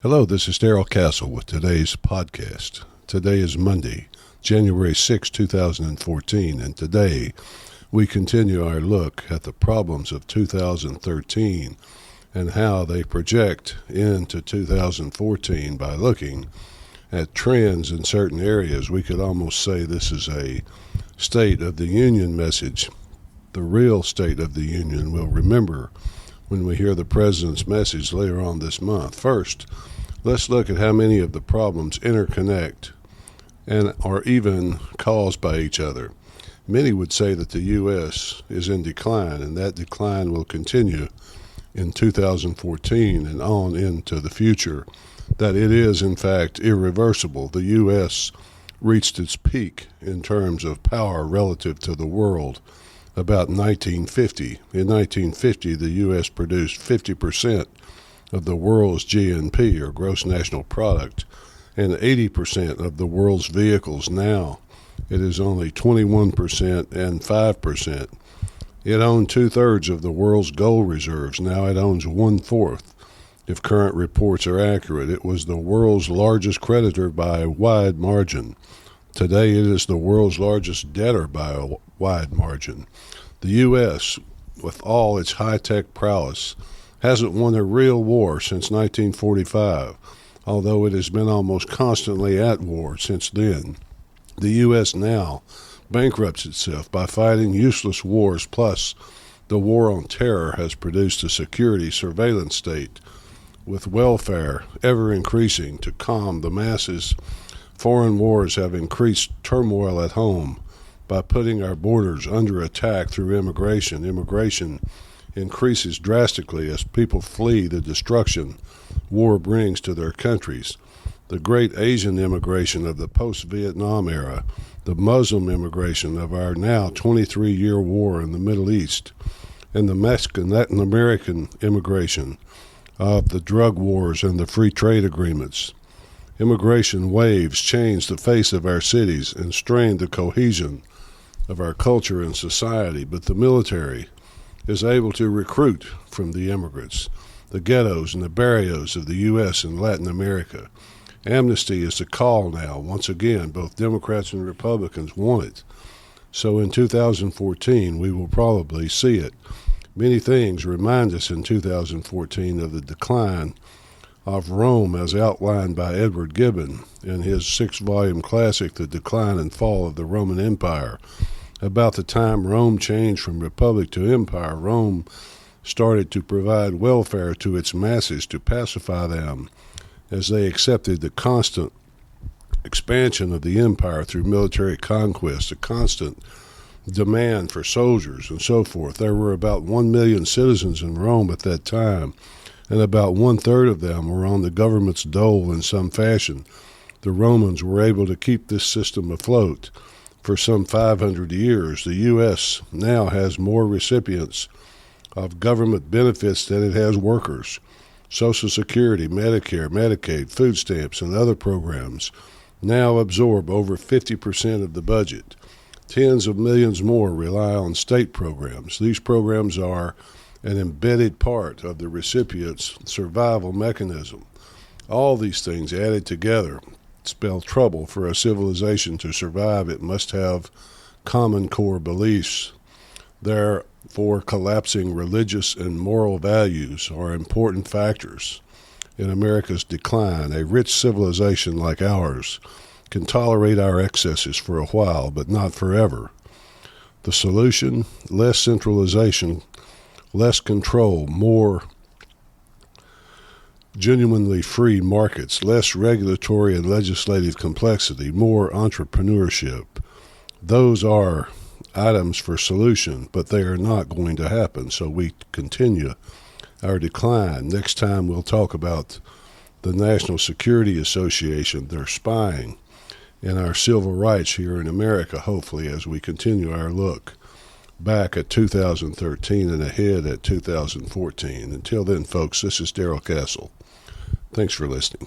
Hello, this is Darrell Castle with today's podcast. Today is Monday, January 6, 2014, and today we continue our look at the problems of 2013 and how they project into 2014 by looking at trends in certain areas. We could almost say this is a State of the Union message. The real State of the Union we'll remember when we hear the President's message later on this month. First, let's look at how many of the problems interconnect and are even caused by each other. Many would say that the U.S. is in decline, and that decline will continue in 2014 and on into the future, that it is, in fact, irreversible. The U.S. reached its peak in terms of power relative to the world about 1950. In 1950, the U.S. produced 50% of the world's GNP, or gross national product, and 80% of the world's vehicles. Now it is only 21% and 5%. It owned two-thirds of the world's gold reserves. Now it owns one-fourth. If current reports are accurate, it was the world's largest creditor by a wide margin. Today it is the world's largest debtor by a wide margin. The U.S., with all its high-tech prowess, hasn't won a real war since 1945, although it has been almost constantly at war since then. The U.S. now bankrupts itself by fighting useless wars, plus the war on terror has produced a security surveillance state with welfare ever increasing to calm the masses. Foreign wars have increased turmoil at home by putting our borders under attack through immigration. Immigration increases drastically as people flee the destruction war brings to their countries. The great Asian immigration of the post-Vietnam era, the Muslim immigration of our now 23-year war in the Middle East, and the Mexican Latin American immigration of the drug wars and the free trade agreements. Immigration waves changed the face of our cities and strained the cohesion of our culture and society, but the military is able to recruit from the immigrants, the ghettos and the barrios of the U.S. and Latin America. Amnesty is the call now. Once again, both Democrats and Republicans want it. So in 2014, we will probably see it. Many things remind us in 2014 of the decline of Rome as outlined by Edward Gibbon in his 6-volume classic, The Decline and Fall of the Roman Empire. About the time Rome changed from republic to empire, Rome started to provide welfare to its masses to pacify them as they accepted the constant expansion of the empire through military conquest, a constant demand for soldiers and so forth. There were about 1 million citizens in Rome at that time, and about one-third of them were on the government's dole in some fashion. The Romans were able to keep this system afloat for some 500 years. The U.S. now has more recipients of government benefits than it has workers. Social Security, Medicare, Medicaid, food stamps, and other programs now absorb over 50% of the budget. Tens of millions more rely on state programs. These programs are an embedded part of the recipient's survival mechanism. All these things added together spell trouble. For a civilization to survive, it must have common core beliefs. Therefore, collapsing religious and moral values are important factors in America's decline. A rich civilization like ours can tolerate our excesses for a while, but not forever. The solution: less centralization, less control, more genuinely free markets, less regulatory and legislative complexity, more entrepreneurship. Those are items for solution, but they are not going to happen, so we continue our decline. Next time we'll talk about the National Security Association, their spying, and our civil rights here in America, hopefully, as we continue our look back at 2013 and ahead at 2014. Until then, folks, this is Darrell Castle. Thanks for listening.